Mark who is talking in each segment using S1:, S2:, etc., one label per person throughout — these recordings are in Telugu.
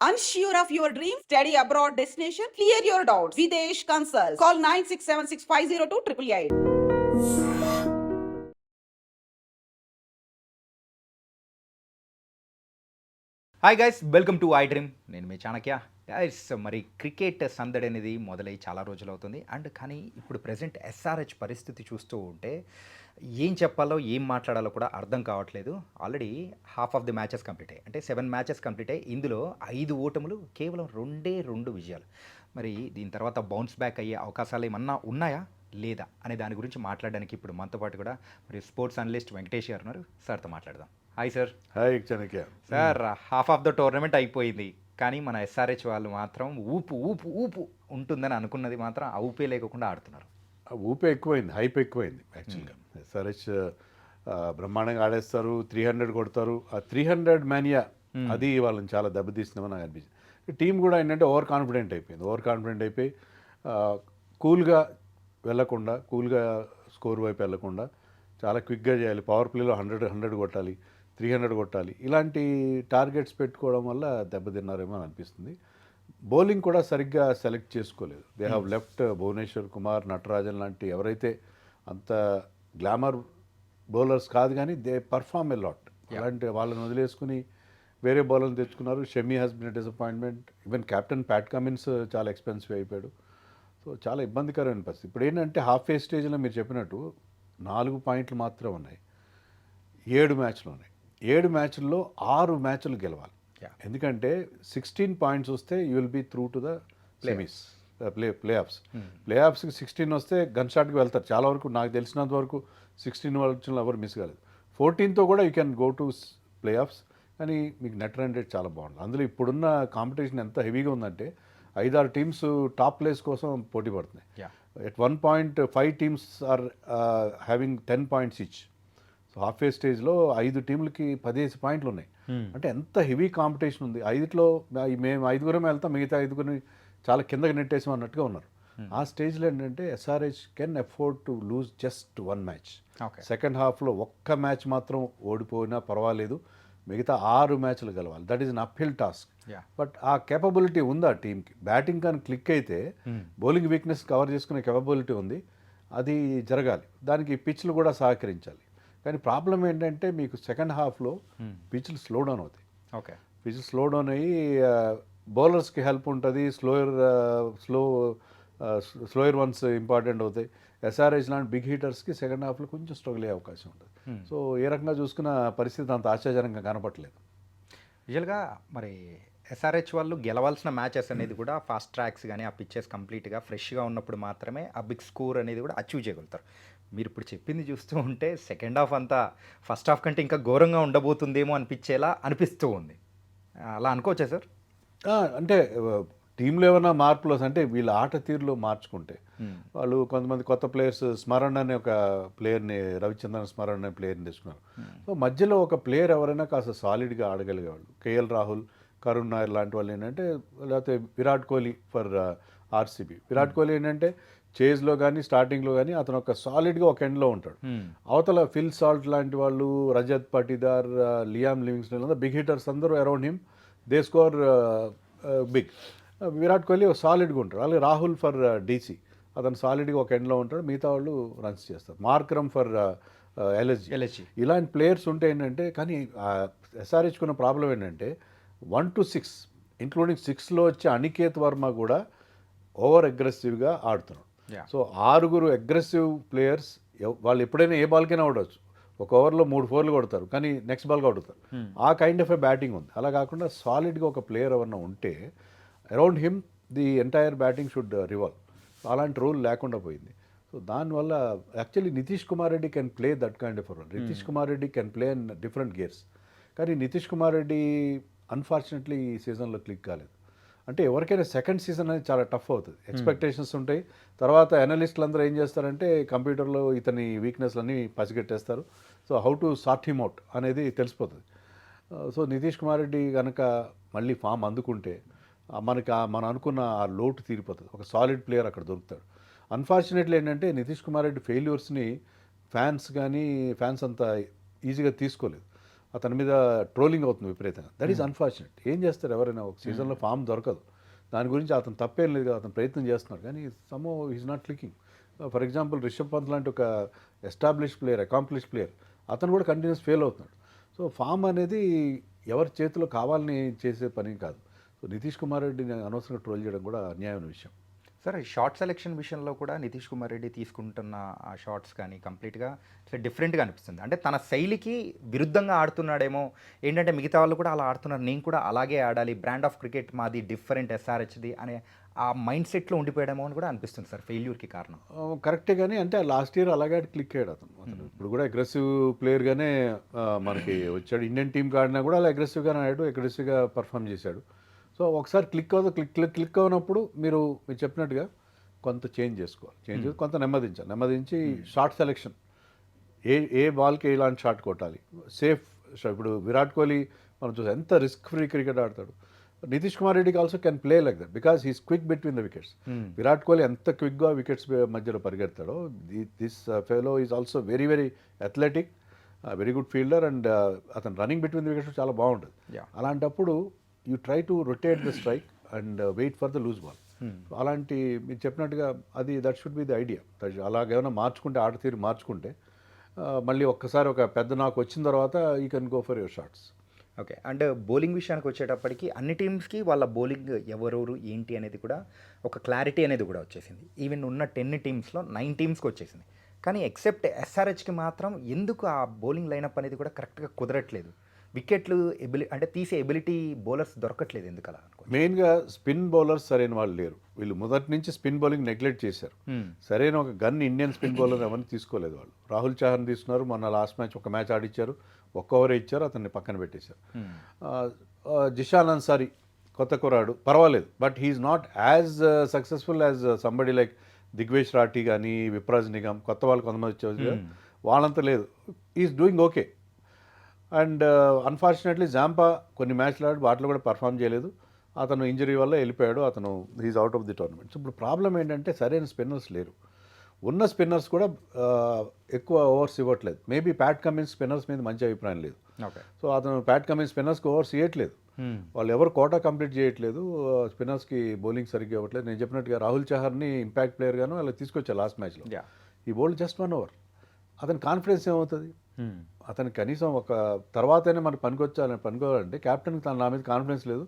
S1: Unsure of your dream? Study abroad destination? Clear your doubts. Videsh Consult. Call 9676502888.
S2: Hi guys, welcome to I dream. నేను మీ చాణక్య. గైస్, మరి క్రికెట్ సందడి అనేది మొదలై చాలా రోజులు అవుతుంది. కానీ ఇప్పుడు ప్రజెంట్ ఎస్ఆర్హెచ్ పరిస్థితి చూస్తూ ఉంటే ఏం చెప్పాలో ఏం మాట్లాడాలో కూడా అర్థం కావట్లేదు. Already half of the matches complete అయ్యాయి. అంటే 7 మ్యాచెస్ కంప్లీట్ అయ్యాయి. ఇందులో 5 ఓటములు, కేవలం 2 విజయాలు. మరి దీని తర్వాత బౌన్స్ బ్యాక్ అయ్యే అవకాశాలు ఏమన్నా ఉన్నాయా లేదా అనే దాని గురించి మాట్లాడడానికి ఇప్పుడు మనతో పాటు కూడా మరి స్పోర్ట్స్ అనలిస్ట్ వెంకటేష్ గారు ఉన్నారు. సార్తో మాట్లాడదాం. Hi sir.
S3: Hi Chanakya.
S2: Sir, half of the tournament అయిపోయింది, కానీ మన ఎస్ఆర్హెచ్ వాళ్ళు మాత్రం ఊపు ఊపు ఊపు ఉంటుందని అనుకున్నది మాత్రం ఆ ఊపే లేకుండా ఆడుతున్నారు.
S3: ఊపే ఎక్కువైంది, హైప్ ఎక్కువైంది. యాక్చువల్గా ఎస్ఆర్హెచ్ బ్రహ్మాండంగా ఆడేస్తారు, 300 కొడతారు. ఆ 300 మ్యానియా అది వాళ్ళని చాలా దెబ్బతీస్తుందని నాకు అనిపించింది. టీం కూడా ఏంటంటే ఓవర్ కాన్ఫిడెంట్ అయిపోయి కూల్గా వెళ్లకుండా, కూల్గా స్కోర్ వైపు వెళ్లకుండా చాలా క్విక్గా చేయాలి. పవర్ ప్లేలో 100 కొట్టాలి, 300 కొట్టాలి, ఇలాంటి టార్గెట్స్ పెట్టుకోవడం వల్ల దెబ్బతిన్నారేమో అని అనిపిస్తుంది. బౌలింగ్ కూడా సరిగ్గా సెలెక్ట్ చేసుకోలేదు. They have left Bhuvneshwar Kumar, Natarajan లాంటి ఎవరైతే అంత గ్లామర్ బౌలర్స్ కాదు, కానీ దే పర్ఫార్మ్ ఎ లాట్. అలాంటి వాళ్ళని వదిలేసుకుని వేరే బౌలర్ని తెచ్చుకున్నారు. Shami has been disappointment. Even captain Pat Cummins చాలా ఎక్స్పెన్సివ్ అయిపోయాడు. సో చాలా ఇబ్బందికరమైన పరిస్థితి. ఇప్పుడు ఏంటంటే హాఫ్ ఏ స్టేజ్లో మీరు చెప్పినట్టు 4 పాయింట్లు మాత్రమే ఉన్నాయి. 7 మ్యాచ్లు ఉన్నాయి. 7 మ్యాచ్ల్లో 6 మ్యాచ్లు గెలవాలి. ఎందుకంటే 16 పాయింట్స్ వస్తే you will be through to the semis, play ఆఫ్స్కి 16 వస్తే గన్ షాట్కి వెళ్తారు. చాలా వరకు నాకు తెలిసినంత వరకు 16 వచ్చిన ఎవరు మిస్ కాలేదు. 14తో కూడా you can go to play offs. కానీ మీకు నెట్ రన్ రేట్ చాలా బాగుంది. అందులో ఇప్పుడున్న కాంపిటీషన్ ఎంత హెవీగా ఉందంటే 5-6 టీమ్స్ టాప్ ప్లేస్ కోసం పోటీ పడుతున్నాయి. At 1 point 5 teams are having 10 points each. So half a స్టేజ్లో 5 టీంలకి 15 పాయింట్లు ఉన్నాయి. అంటే ఎంత హెవీ కాంపిటీషన్ ఉంది. 5లో మేము 5గురం వెళ్తాం, మిగతా 5గురిని చాలా కిందకి నెట్టేసాం అన్నట్టుగా ఉన్నారు. ఆ స్టేజ్లో ఏంటంటే SRH can afford to lose just 1 match. Second హాఫ్లో ఒక్క మ్యాచ్ మాత్రం ఓడిపోయినా పర్వాలేదు, మిగతా 6 మ్యాచ్లు గెలవాలి. That is an uphill task. But ఆ కేపబిలిటీ ఉంది ఆ టీంకి. బ్యాటింగ్ కానీ క్లిక్ అయితే బౌలింగ్ వీక్నెస్ కవర్ చేసుకునే కేపబిలిటీ ఉంది. అది జరగాలి. దానికి పిచ్లు కూడా సహకరించాలి. కానీ ప్రాబ్లం ఏంటంటే మీకు సెకండ్ హాఫ్లో పిచ్లు స్లో డౌన్ అవుతాయి. పిచ్లు స్లో డౌన్ అయ్యి బౌలర్స్కి హెల్ప్ ఉంటుంది. స్లోయర్ వన్స్ ఇంపార్టెంట్ అవుతాయి. ఎస్ఆర్హెచ్ లాంటి బిగ్ హీటర్స్కి సెకండ్ హాఫ్లో కొంచెం స్ట్రగుల్ అయ్యే అవకాశం ఉంటుంది. సో ఏ రకంగా చూసుకున్న పరిస్థితి అంత ఆశ్చర్యకరంగా కనపట్లేదు.
S2: యూజువల్గా మరి ఎస్ఆర్హెచ్ వాళ్ళు గెలవాల్సిన మ్యాచెస్ అనేది కూడా ఫాస్ట్ ట్రాక్స్ కానీ ఆ పిచ్చెస్ కంప్లీట్గా ఫ్రెష్గా ఉన్నప్పుడు మాత్రమే ఆ బిగ్ స్కోర్ అనేది కూడా అచీవ్ చేయగలుగుతారు. మీరు ఇప్పుడు చెప్పింది చూస్తూ ఉంటే సెకండ్ హాఫ్ అంతా ఫస్ట్ హాఫ్ కంటే ఇంకా ఘోరంగా ఉండబోతుందేమో అనిపించేలా అనిపిస్తూ ఉంది. అలా అనుకోవచ్చా సార్?
S3: అంటే టీంలో ఏమైనా మార్పులు అంటే వీళ్ళ ఆట తీరులో మార్చుకుంటే వాళ్ళు కొంతమంది కొత్త ప్లేయర్స్, స్మరణ్ అనే ఒక ప్లేయర్ని, రవిచంద్రన్ స్మరణ్ అనే ప్లేయర్ని తెచ్చుకున్నారు. సో మధ్యలో ఒక ప్లేయర్ ఎవరైనా కాస్త సాలిడ్గా ఆడగలిగేవాళ్ళు. కేఎల్ రాహుల్, కరుణ్ నాయర్ లాంటి వాళ్ళు ఏంటంటే, లేకపోతే విరాట్ కోహ్లీ ఫర్ ఆర్సీబీ. విరాట్ కోహ్లీ ఏంటంటే చేజ్లో కానీ స్టార్టింగ్లో కానీ అతను ఒక సాలిడ్గా ఒక ఎండ్లో ఉంటాడు. అవతల ఫిల్ సాల్ట్ లాంటి వాళ్ళు, Rajat Patidar, Liam Livingstone, big hitters అందరూ around him, they score big. Virat Kohli ఒక సాలిడ్గా ఉంటాడు. అలాగే రాహుల్ ఫర్ డీసీ, అతను సాలిడ్గా ఒక ఎండ్లో ఉంటాడు, మిగతా వాళ్ళు రన్స్ చేస్తారు. Markram for LSG. ఇలాంటి ప్లేయర్స్ ఉంటే ఏంటంటే, కానీ ఎస్ఆర్హెచ్కున్న ప్రాబ్లం ఏంటంటే 1 to 6 ఇంక్లూడింగ్ 6లో వచ్చే అనికేత్ వర్మ కూడా ఓవర్ అగ్రెసివ్గా ఆడుతున్నాడు. సో 6 అగ్రెసివ్ ప్లేయర్స్ వాళ్ళు ఎప్పుడైనా ఏ బాల్కైనా ఆడవచ్చు. ఒక ఓవర్లో 3 4 కొడతారు, కానీ నెక్స్ట్ బాల్గా ఆడుతారు. ఆ కైండ్ ఆఫ్ ఎ బ్యాటింగ్ ఉంది. అలా కాకుండా సాలిడ్గా ఒక ప్లేయర్ ఎవరన్నా ఉంటే around him the entire batting should revolve. అలాంటి రూల్ లేకుండా పోయింది. సో దానివల్ల actually Nitish Kumar Reddy can play that kind of role. Nitish Kumar Reddy can play in different gears. కానీ నితీష్ కుమార్ రెడ్డి అన్ఫార్చునేట్లీ ఈ సీజన్లో క్లిక్ కాలేదు. అంటే ఎవరికైనా సెకండ్ సీజన్ అనేది చాలా టఫ్ అవుతుంది. ఎక్స్పెక్టేషన్స్ ఉంటాయి. తర్వాత అనలిస్టులు అందరూ ఏం చేస్తారంటే కంప్యూటర్లో ఇతని వీక్నెస్లన్నీ పసిగట్టేస్తారు. So how to sort him out అనేది తెలిసిపోతుంది. సో నితీష్ కుమార్ రెడ్డి కనుక మళ్ళీ ఫామ్ అందుకుంటే మనం అనుకున్న ఆ లోటు తీరిపోతుంది. ఒక సాలిడ్ ప్లేయర్ అక్కడ దొరుకుతాడు. అన్ఫార్చునేట్లీ ఏంటంటే నితీష్ కుమార్ రెడ్డి ఫెయిల్యూర్స్ని ఫ్యాన్స్ అంత ఈజీగా తీసుకోలేదు. అతని మీద ట్రోలింగ్ అవుతుంది విపరీతంగా. That is unfortunate. ఏం చేస్తారు ఎవరైనా ఒక సీజన్లో ఫామ్ దొరకదు. దాని గురించి అతను తప్పేం లేదు కదా, అతను ప్రయత్నం చేస్తున్నాడు, కానీ some is not clicking. For example Rishabh Pant లాంటి ఒక ఎస్టాబ్లిష్ ప్లేయర్, అకాంప్లిష్ ప్లేయర్, అతను కూడా కంటిన్యూస్ ఫెయిల్ అవుతున్నాడు. సో ఫామ్ అనేది ఎవరి చేతిలో కావాలని చేసే పని కాదు. సో నితీష్ కుమార్ రెడ్డిని అనవసరంగా ట్రోల్ చేయడం కూడా అన్యాయమైన విషయం.
S2: సరే, షార్ట్ సెలెక్షన్ విషయంలో కూడా నితీష్ కుమార్ రెడ్డి తీసుకుంటున్న ఆ షార్ట్స్ కానీ కంప్లీట్గా డిఫరెంట్గా అనిపిస్తుంది. అంటే తన శైలికి విరుద్ధంగా ఆడుతున్నాడేమో, ఏంటంటే మిగతా వాళ్ళు కూడా అలా ఆడుతున్నారు, నేను కూడా అలాగే ఆడాలి, బ్రాండ్ ఆఫ్ క్రికెట్ మాది డిఫరెంట్, ఎస్ఆర్హెచ్ది అనే ఆ మైండ్ సెట్లో ఉండిపోయాడేమో అని కూడా అనిపిస్తుంది సార్ ఫెయిల్యూర్కి కారణం.
S3: కరెక్టే, కానీ అంటే లాస్ట్ ఇయర్ అలాగే క్లిక్ అయ్యాడు అతను ఇప్పుడు కూడా అగ్రెసివ్ ప్లేయర్గానే మనకి వచ్చాడు. ఇండియన్ టీంకి ఆడినా కూడా అలా అగ్రెసివ్గానే ఆడాడు, అగ్రెసివ్గా పర్ఫామ్ చేశాడు. సో ఒకసారి క్లిక్ అవునప్పుడు మీరు చెప్పినట్టుగా కొంత చేంజ్ చేసుకోవాలి, కొంత నెమ్మదించి షార్ట్ సెలెక్షన్, ఏ బాల్కి ఎలాంటి షాట్ కొట్టాలి, సేఫ్. ఇప్పుడు విరాట్ కోహ్లీ మనం చూసాం ఎంత రిస్క్ ఫ్రీ క్రికెట్ ఆడతాడు. నితీష్ కుమార్ రెడ్డికి also can play like that because he's quick between the wickets. Virat Kohli ఎంత క్విక్గా వికెట్స్ మధ్యలో పరిగెడతాడో, this fellow is also very very athletic, very good fielder, and అతను రన్నింగ్ బిట్వీన్ ద వికెట్స్ చాలా బాగుంటుంది. అలాంటప్పుడు you try to rotate the strike and wait for the loose ball. అలాంటి మీరు చెప్పినట్టుగా that should be the idea. అలాగేమైనా మార్చుకుంటే, ఆట తీరు మార్చుకుంటే, మళ్ళీ ఒక్కసారి ఒక పెద్ద నాకు వచ్చిన తర్వాత you can go for your shots.
S2: Okay, and bowling విషయానికి వచ్చేటప్పటికి అన్ని టీమ్స్కి వాళ్ళ బౌలింగ్ ఎవరెవరు ఏంటి అనేది కూడా ఒక క్లారిటీ అనేది కూడా వచ్చేసింది. ఈవెన్ ఉన్న 10 టీమ్స్లో 9 టీమ్స్కి వచ్చేసింది. కానీ ఎక్సెప్ట్ ఎస్ఆర్హెచ్కి మాత్రం ఎందుకు ఆ బౌలింగ్ లైనప్ అనేది కూడా కరెక్ట్గా కుదరట్లేదు, వికెట్లు అంటే తీసే ఎబిలిటీ బౌలర్స్ దొరకట్లేదు, ఎందుకు అలా అనుకో.
S3: మెయిన్గా స్పిన్ బౌలర్స్ సరైన వాళ్ళు లేరు. వీళ్ళు మొదటి నుంచి స్పిన్ బౌలింగ్ నెగ్లెక్ట్ చేశారు. సరైన ఒక గన్ ఇండియన్ స్పిన్ బౌలర్ ఎవరిని తీసుకోలేదు వాళ్ళు. రాహుల్ చౌహాన్ తీసుకున్నారు, మొన్న లాస్ట్ మ్యాచ్ ఒక మ్యాచ్ ఆడిచ్చారు, ఒక్క ఓవరే ఇచ్చారు, అతన్ని పక్కన పెట్టేశారు. జిషాన్ అన్సారీ కొత్త కుర్రాడు, పర్వాలేదు, but he's not as successful as somebody like Digvesh Rathi కానీ విప్రాజ్ నిగమ్, కొత్త వాళ్ళు కొంతమంది వచ్చారు, వాళ్ళంతా లేదు. Is doing okay. And unfortunately Zampa కొన్ని మ్యాచ్లు ఆడి వాటిలో కూడా పర్ఫామ్ చేయలేదు. అతను ఇంజరీ వల్ల వెళ్ళిపోయాడు, అతను he's out of the tournament. So ఇప్పుడు ప్రాబ్లం ఏంటంటే సరైన స్పిన్నర్స్ లేరు. ఉన్న స్పిన్నర్స్ కూడా ఎక్కువ ఓవర్స్ ఇవ్వట్లేదు. మేబీ ప్యాట్ కమిన్స్ స్పిన్నర్స్ మీద మంచి అభిప్రాయం లేదు.
S2: ఓకే,
S3: సో అతను ప్యాట్ కమిన్స్ స్పిన్నర్స్కి ఓవర్స్ ఇవ్వట్లేదు. వాళ్ళు ఎవరు కోటా కంప్లీట్ చేయట్లేదు, స్పిన్నర్స్కి బౌలింగ్ సరిగ్గా ఇవ్వట్లేదు. నేను చెప్పినట్టుగా రాహుల్ చౌహాన్ని ఇంపాక్ట్ ప్లేయర్గాను అలా తీసుకొచ్చారు లాస్ట్ మ్యాచ్లో. ఈ బౌల్డ్ జస్ట్ 1 ఓవర్. అతని కాన్ఫిడెన్స్ ఏమవుతుంది? అతనికి కనీసం ఒక తర్వాతనే మనకు పనికోవాలంటే కెప్టెన్కి తన నా మీద కాన్ఫిడెన్స్ లేదు,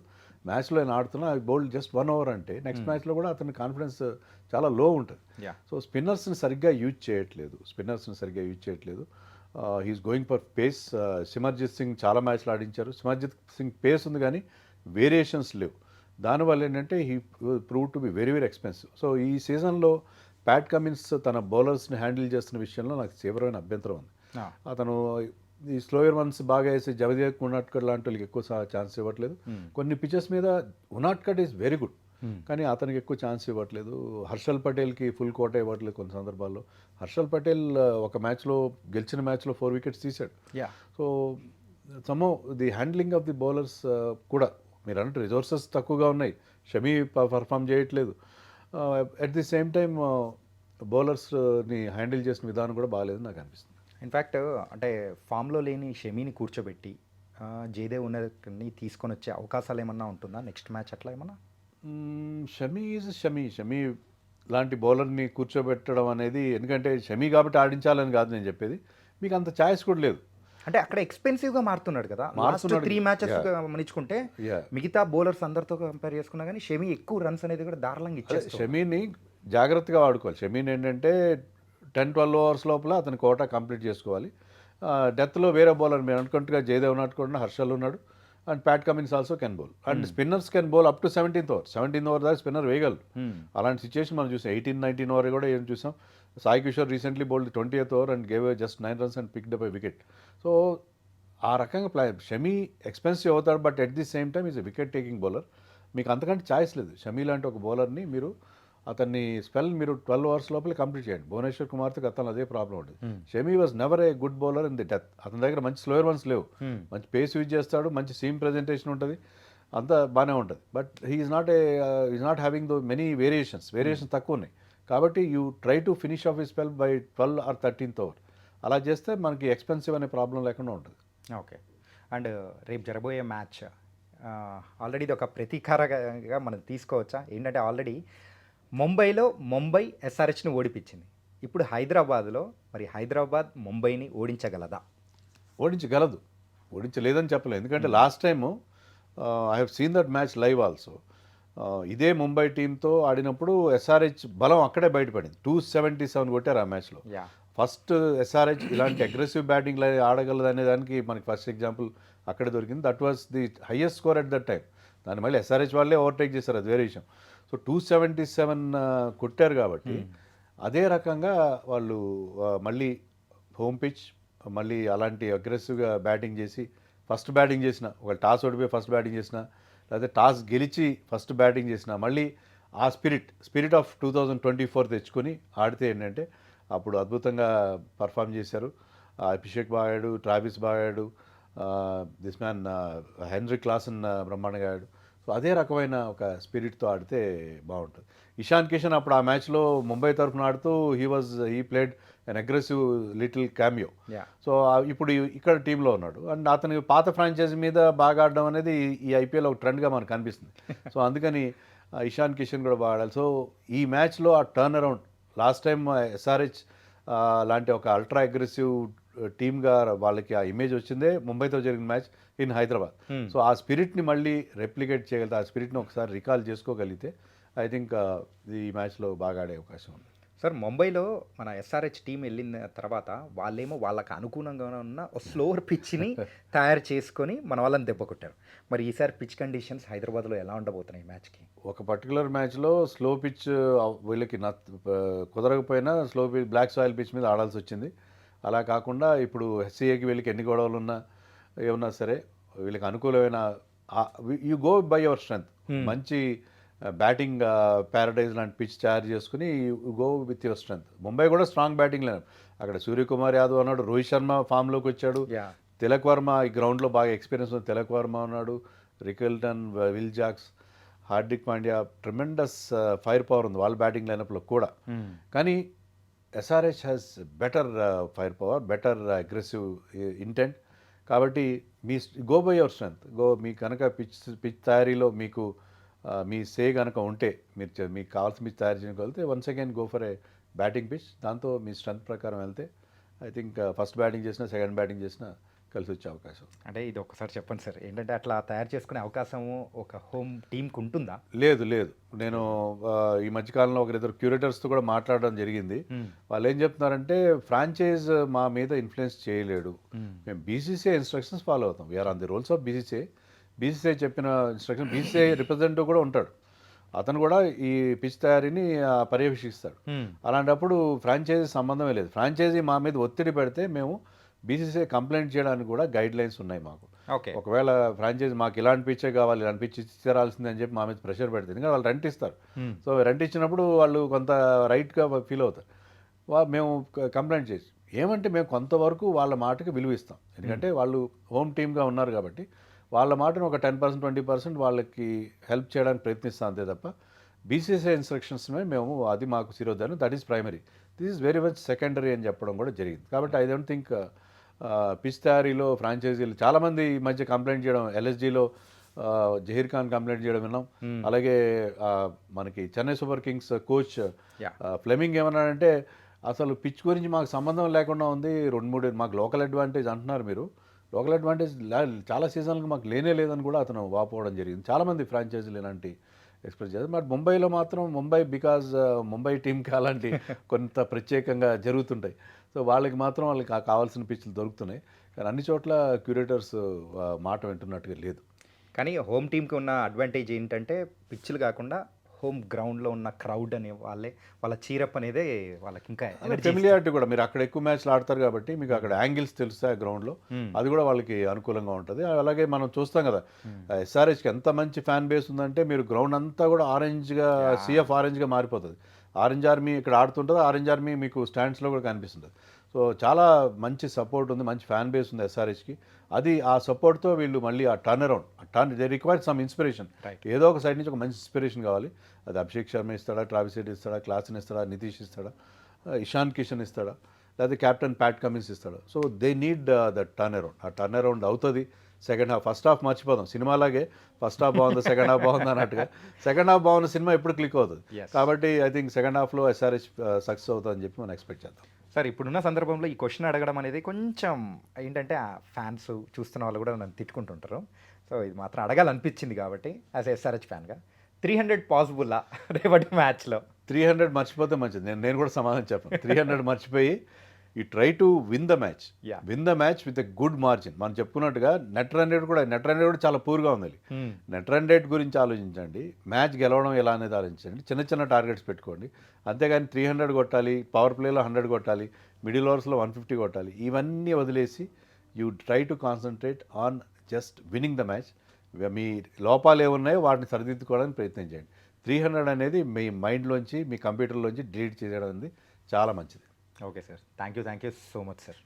S3: మ్యాచ్లో ఆయన ఆడుతున్నా బౌల్డ్ జస్ట్ 1 ఓవర్ అంటే నెక్స్ట్ మ్యాచ్లో కూడా అతని కాన్ఫిడెన్స్ చాలా లో ఉంటుంది. సో స్పిన్నర్స్ని సరిగ్గా యూజ్ చేయట్లేదు. He's going for pace. Simarjeet Singh చాలా మ్యాచ్లు ఆడించారు. సిమర్జిత్ సింగ్ పేస్ ఉంది కానీ వేరియేషన్స్ లేవు. దానివల్ల ఏంటంటే he prove to be very very expensive. So ఈ సీజన్లో ప్యాట్ కమిన్స్ తన బౌలర్స్ని హ్యాండిల్ చేస్తున్న విషయంలో నాకు తీవ్రమైన అభ్యంతరం ఉంది. అతను ఈ స్లోయర్ వన్స్ బాగా వేసి జవదేవ్ ఉనాట్కర్ లాంటి వాళ్ళకి ఎక్కువ ఛాన్స్ ఇవ్వట్లేదు. కొన్ని పిచెస్ మీద ఉనాట్కర్ ఈజ్ వెరీ గుడ్, కానీ అతనికి ఎక్కువ ఛాన్స్ ఇవ్వట్లేదు. హర్షల్ పటేల్కి ఫుల్ కోట ఇవ్వట్లేదు కొన్ని సందర్భాల్లో. హర్షల్ పటేల్ ఒక మ్యాచ్లో గెలిచిన మ్యాచ్లో 4 వికెట్స్ తీశాడు. So somehow the handling of the bowlers కూడా మీరు అన్నట్టు రిసోర్సెస్ తక్కువగా ఉన్నాయి. షమీ పర్ఫామ్ చేయట్లేదు. అట్ ది సేమ్ టైమ్ బౌలర్స్ని హ్యాండిల్ చేసిన విధానం కూడా బాగాలేదని నాకు అనిపిస్తుంది.
S2: ఇన్ఫ్యాక్ట్ అంటే ఫామ్లో లేని షమీని కూర్చోబెట్టి జయదేవ్ ఉన్నని తీసుకొని వచ్చే అవకాశాలు ఏమన్నా ఉంటుందా నెక్స్ట్ మ్యాచ్ అట్లా ఏమన్నా?
S3: షమీ లాంటి బౌలర్ని కూర్చోబెట్టడం అనేది, ఎందుకంటే షమీ కాబట్టి ఆడించాలని కాదు నేను చెప్పేది, మీకు అంత ఛాయిస్ కూడా లేదు.
S2: అంటే అక్కడ ఎక్స్పెన్సివ్గా మారుతున్నాడు కదా. లాస్ట్ 3 మ్యాచెస్ గమనించుకుంటే మిగతా బౌలర్స్ అందరితో కంపేర్ చేసుకున్నా కానీ షమీ ఎక్కువ రన్స్ అనేది కూడా దారుణంగా ఇచ్చేది.
S3: షమీని జాగ్రత్తగా వాడుకోవాలి. షమీని ఏంటంటే 10-12 ఓవర్స్ లోపల అతని కోటా కంప్లీట్ చేసుకోవాలి. డెత్లో వేరే బౌలర్ మీరు అనుకుంటుగా జయదేవ్ నాటుకుండా హర్షల్ ఉన్నాడు, and Pat Cummins also can bowl, and spinners can bowl up to 17th over. 17th over దాకా స్పిన్నర్ వేయగలరు. అలాంటి సిచ్యువేషన్ మనం చూసాం. 18-19 ఓవర్ కూడా ఏం చూసాం. Sai Kishore recently bowled 20th over and gave just 9 runs and picked up a wicket. So ఆ రకంగా షమీ ఎక్స్పెన్సివ్ అవుతాడు, but at the same time is a wicket taking bowler. మీకు అంతకంటే ఛాయిస్ లేదు. షమీ లాంటి ఒక బౌలర్ని మీరు అతన్ని స్పెల్ మీరు 12 ఓవర్స్ లోపల కంప్లీట్ చేయండి. భువనేశ్వర్ కుమార్తో అతను అదే ప్రాబ్లం ఉంటుంది. Shami was never a good bowler in the death. అతని దగ్గర మంచి స్లోయర్ వన్స్ లేవు, మంచి పేస్ యూజ్ చేస్తాడు, మంచి సీమ్ ప్రెజెంటేషన్ ఉంటుంది, అంతా బాగానే ఉంటుంది. But is not having though many variations తక్కువ ఉన్నాయి. కాబట్టి you try to finish off ఈ spell by 12 or 13th over. అలా చేస్తే మనకి ఎక్స్పెన్సివ్ అనే ప్రాబ్లం లేకుండా ఉంటుంది.
S2: ఓకే, అండ్ రేపు జరగబోయే మ్యాచ్ ఆల్రెడీ ఇది ఒక ప్రతీకారగా మనం తీసుకోవచ్చా? ఏంటంటే ఆల్రెడీ ముంబై ఎస్ఆర్హెచ్ని ఓడిపించింది. ఇప్పుడు హైదరాబాద్లో మరి హైదరాబాద్ ముంబైని ఓడించగలదా?
S3: ఓడించగలదు, ఓడించలేదని చెప్పలేదు. ఎందుకంటే last time I have seen that match live also. ఇదే ముంబై టీంతో ఆడినప్పుడు ఎస్ఆర్హెచ్ బలం అక్కడే బయటపడింది. 277 కొట్టారు ఆ మ్యాచ్లో.
S2: యా
S3: ఫస్ట్ ఎస్ఆర్హెచ్ ఇలాంటి అగ్రెసివ్ బ్యాటింగ్ ఆడగలదు అనే దానికి మనకి ఫస్ట్ ఎగ్జాంపుల్ అక్కడే దొరికింది. That was the highest score at that time. దాన్ని మళ్ళీ ఎస్ఆర్హెచ్ వాళ్ళే ఓవర్టేక్ చేశారు, అది వేరే విషయం. సో 277 కొట్టారు కాబట్టి అదే రకంగా వాళ్ళు మళ్ళీ హోమ్ పిచ్ మళ్ళీ అలాంటి అగ్రెసివ్గా బ్యాటింగ్ చేసి ఫస్ట్ బ్యాటింగ్ చేసిన, ఒక టాస్ ఓడిపోయి ఫస్ట్ బ్యాటింగ్ చేసిన, లేకపోతే టాస్ గెలిచి ఫస్ట్ బ్యాటింగ్ చేసిన, మళ్ళీ ఆ స్పిరిట్ ఆఫ్ 2024 తెచ్చుకొని ఆడితే ఏంటంటే అప్పుడు అద్భుతంగా పర్ఫామ్ చేశారు. అభిషేక్ బాగా ఆడాడు, ట్రావిస్ బాగా ఆడాడు, దిస్ మ్యాన్ హెన్రీ క్లాసన్ బ్రహ్మాండంగా ఆడాడు. సో అదే రకమైన ఒక స్పిరిట్తో ఆడితే బాగుంటుంది. ఇషాన్ కిషన్ అప్పుడు ఆ మ్యాచ్లో ముంబై తరఫున ఆడుతూ he played an aggressive little cameo.
S2: Yeah
S3: so ఇప్పుడు ఇక్కడ టీంలో ఉన్నాడు అండ్ అతని పాత ఫ్రాంచైజీ మీద బాగా ఆడడం అనేది ఈ ఐపీఎల్ ఒక ట్రెండ్గా మనకు కనిపిస్తుంది. సో అందుకని ఇషాన్ కిషన్ కూడా బాగా ఆడాలి. సో ఈ మ్యాచ్లో ఆ turn around last time SRH లాంటి ఒక అల్ట్రా అగ్రెసివ్ టీమ్గా వాళ్ళకి ఆ ఇమేజ్ వచ్చిందే ముంబైతో జరిగిన మ్యాచ్ ఇన్ హైదరాబాద్. సో ఆ స్పిరిట్ని మళ్ళీ రెప్లికేట్ చేయగలిగితే, ఆ స్పిరిట్ని ఒకసారి రికాల్ చేసుకోగలిగితే ఐ థింక్ ఈ మ్యాచ్లో బాగా ఆడే అవకాశం ఉంది.
S2: సార్, ముంబైలో మన ఎస్ఆర్హెచ్ టీం వెళ్ళిన తర్వాత వాళ్ళేమో వాళ్ళకి అనుగుణంగా ఉన్న ఒక స్లోవర్ పిచ్ని తయారు చేసుకొని మన వాళ్ళని దెబ్బ కొట్టారు. మరి ఈసారి పిచ్ కండిషన్స్ హైదరాబాద్లో ఎలా ఉండబోతున్నాయి ఈ మ్యాచ్కి?
S3: ఒక పర్టికులర్ మ్యాచ్లో స్లో పిచ్ వీళ్ళకి కుదరకపోయినా slow pitch black soil pitch మీద ఆడాల్సి వచ్చింది. అలా కాకుండా ఇప్పుడు ఎస్సీఏకి వీళ్ళకి ఎన్ని గొడవలు ఉన్నా ఏమన్నా సరే వీళ్ళకి అనుకూలమైన you go by your strength. మంచి బ్యాటింగ్ ప్యారడైజ్ లాంటి పిచ్ తయారు చేసుకుని go with your strength. Mumbai కూడా స్ట్రాంగ్ బ్యాటింగ్ లేదు. అక్కడ సూర్యకుమార్ యాదవ్ అన్నాడు, రోహిత్ శర్మ ఫామ్లోకి వచ్చాడు, తిలక్ వర్మ ఈ గ్రౌండ్లో బాగా ఎక్స్పీరియన్స్ ఉంది, తిలక్ వర్మ ఉన్నాడు, Rickelton, Will Jacks, Hardik Pandya, tremendous fire power ఉంది వాళ్ళ బ్యాటింగ్ లైనప్లో కూడా. కానీ SRH has better fire power, better aggressive intent. కాబట్టి మీ గో బై యువర్ స్ట్రెంగ్త్. మీ కనుక పిచ్ తయారీలో మీకు మీ సే కనుక ఉంటే మీకు కావాల్సిన పిచ్ తయారు చేయగలిగితే once again go for a batting pitch. దాంతో మీ స్ట్రెంత్ ప్రకారం వెళ్తే ఐ థింక్ ఫస్ట్ బ్యాటింగ్ చేసినా సెకండ్ బ్యాటింగ్ చేసినా కలిసి వచ్చే అవకాశం.
S2: అంటే ఇది ఒక్కసారి చెప్పండి సార్, ఏంటంటే అట్లా తయారు చేసుకునే అవకాశము ఒక హోమ్ టీంకి ఉంటుందా?
S3: లేదు. నేను ఈ మధ్యకాలంలో ఒకరిద్దరు క్యూరేటర్స్తో కూడా మాట్లాడడం జరిగింది. వాళ్ళు ఏం చెప్తున్నారంటే ఫ్రాంచైజ్ మా మీద ఇన్ఫ్లుయెన్స్ చేయలేడు, మేము బీసీసీఐ ఇన్స్ట్రక్షన్స్ ఫాలో అవుతాం, we are on the rules of BCCI. BCCI చెప్పిన ఇన్స్ట్రక్షన్, బీసీసీఐ రిప్రజెంటేటివ్ కూడా ఉంటాడు, అతను కూడా ఈ పిచ్ తయారీని పర్యవేక్షిస్తాడు. అలాంటప్పుడు ఫ్రాంచైజీ సంబంధమే లేదు. ఫ్రాంచైజీ మా మీద ఒత్తిడి పెడితే మేము బీసీసీఐ కంప్లైంట్ చేయడానికి కూడా గైడ్ లైన్స్ ఉన్నాయి మాకు.
S2: ఓకే,
S3: ఒకవేళ ఫ్రాంచైజీ మాకు ఇలాంటి పిచ్చే కావాలి, ఇలాంటి పిచ్ ఇచ్చేరాల్సిందే అని చెప్పి మా మీద ప్రెషర్ పెడుతుంది. ఎందుకంటే వాళ్ళు రెంట్ ఇస్తారు. సో రెంట్ ఇచ్చినప్పుడు వాళ్ళు కొంత రైట్గా ఫీల్ అవుతారు. మేము కంప్లైంట్ చేసి ఏమంటే మేము కొంతవరకు వాళ్ళ మాటకి విలువ ఇస్తాం. ఎందుకంటే వాళ్ళు హోమ్ టీమ్గా ఉన్నారు కాబట్టి వాళ్ళ మాటను ఒక 10% 20% వాళ్ళకి హెల్ప్ చేయడానికి ప్రయత్నిస్తాం, అంతే తప్ప బీసీసీఐ ఇన్స్ట్రక్షన్స్ మేము అది మాకు శిరోధాను, that is primary, this is very much secondary అని చెప్పడం కూడా జరిగింది. కాబట్టి ఐ డోంట్ థింక్ పిచ్ తయారీలో ఫ్రాంచైజీలు చాలామంది ఈ మధ్య కంప్లైంట్ చేయడం, ఎల్ఎస్జీలో జహీర్ ఖాన్ కంప్లైంట్ చేయడం విన్నాం. అలాగే మనకి Chennai super Kings coach Fleming ఏమన్నాడంటే అసలు పిచ్ గురించి మాకు సంబంధం లేకుండా ఉంది, 2-3 మాకు లోకల్ అడ్వాంటేజ్ అంటున్నారు మీరు, లోకల్ అడ్వాంటేజ్ చాలా సీజన్లకు మాకు లేనే లేదని కూడా అతను వాపోవడం జరిగింది. చాలామంది ఫ్రాంచైజీలు ఇలాంటి ఎక్స్ప్రెస్ చేస్తారు. బట్ ముంబైలో మాత్రం బికాజ్ ముంబై టీంకి అలాంటి కొంత ప్రత్యేకంగా జరుగుతుంటాయి. సో వాళ్ళకి మాత్రం వాళ్ళకి కావాల్సిన పిచ్లు దొరుకుతున్నాయి. కానీ అన్ని చోట్ల క్యూరేటర్స్ మాట వింటున్నట్టుగా లేదు.
S2: కానీ హోమ్ టీంకి ఉన్న అడ్వాంటేజ్ ఏంటంటే పిచ్లు కాకుండా హోమ్ గ్రౌండ్లో ఉన్న క్రౌడ్ అనే వాళ్ళ చీరప్ అనేది వాళ్ళకి ఇంకా
S3: ఫెమిలియారిటీ కూడా, మీరు అక్కడ ఎక్కువ మ్యాచ్లు ఆడతారు కాబట్టి మీకు అక్కడ యాంగిల్స్ తెలుస్తాయి గ్రౌండ్లో, అది కూడా వాళ్ళకి అనుకూలంగా ఉంటుంది. అలాగే మనం చూస్తాం కదా ఎస్ఆర్హెచ్కి ఎంత మంచి ఫ్యాన్ బేస్ ఉందంటే మీరు గ్రౌండ్ అంతా కూడా ఆరెంజ్గా, సిఎఫ్ ఆరెంజ్గా మారిపోతుంది. ఆరెంజ్ ఆర్మీ ఇక్కడ ఆడుతుంటుంది, ఆరెంజ్ ఆర్మీ మీకు స్టాండ్స్లో కూడా కనిపిస్తుంటుంది. సో చాలా మంచి సపోర్ట్ ఉంది, మంచి ఫ్యాన్ బేస్ ఉంది ఎస్ఆర్హెచ్కి. అది ఆ సపోర్ట్తో వీళ్ళు మళ్ళీ ఆ turn around they require some inspiration. ఏదో ఒక సైడ్ నుంచి ఒక మంచి ఇన్స్పిరేషన్ కావాలి. అది అభిషేక్ శర్మ ఇస్తాడా, ట్రావిస్ హెడ్ ఇస్తాడా, క్లాసన్ ఇస్తాడా, నితీష్ ఇస్తాడా, ఇషాన్ కిషన్ ఇస్తాడా, లేకపోతే కెప్టెన్ ప్యాట్ కమిన్స్ ఇస్తాడా. So they need the turn around. ఆ టర్న్ అరౌండ్ అవుతుంది సెకండ్ హాఫ్ ఫస్ట్ హాఫ్ మర్చిపోదాం సినిమాలాగే ఫస్ట్ హాఫ్ బాగుంది సెకండ్ హాఫ్ బాగుంది అన్నట్టుగా సెకండ్ హాఫ్ బాగున్న సినిమా ఎప్పుడు క్లిక్ అవుతుంది.
S2: Yes.
S3: కాబట్టి ఐ థింక్ సెకండ్ హాఫ్లో ఎస్ఆర్హెచ్ సక్సెస్ అవుతుందని చెప్పి మనం ఎక్స్పెక్ట్ చేద్దాం.
S2: సార్ ఇప్పుడున్న సందర్భంలో ఈ క్వశ్చన్ అడగడం అనేది కొంచెం ఏంటంటే ఆ ఫ్యాన్స్ చూస్తున్న వాళ్ళు కూడా నన్ను తిట్టుకుంటుంటారు. సో ఇది మాత్రం అడగాలనిపించింది కాబట్టి యాజ్ ఎస్ఆర్హెచ్ ఫ్యాన్గా 300 పాసిబుల్లా రేపటి మ్యాచ్లో?
S3: 300 మర్చిపోతే మంచిది. నేను కూడా సమాధానం చెప్పను. 300 మర్చిపోయి ఈ try to win the match,
S2: Yeah.
S3: Win the match with a good margin. మనం చెప్పుకున్నట్టుగా నెట్ రన్ రేట్ కూడా చాలా పూర్గా ఉంది. నెట్ రన్ రేట్ గురించి ఆలోచించండి, మ్యాచ్ గెలవడం ఎలా అనేది ఆలోచించండి, చిన్న చిన్న టార్గెట్స్ పెట్టుకోండి. అంతేగాని 300 కొట్టాలి, పవర్ ప్లేలో 100 కొట్టాలి, మిడిల్ ఓవర్స్లో 150 కొట్టాలి, ఇవన్నీ వదిలేసి you try to concentrate on just winning the match. మీ లోపాలు ఏమున్నాయో వాటిని సరిదిద్దుకోవడానికి ప్రయత్నం చేయండి. 300 అనేది మీ మైండ్లోంచి మీ కంప్యూటర్లోంచి డిలీట్ చేయడం అనేది చాలా మంచిది.
S2: Okay sir, thank you so much sir.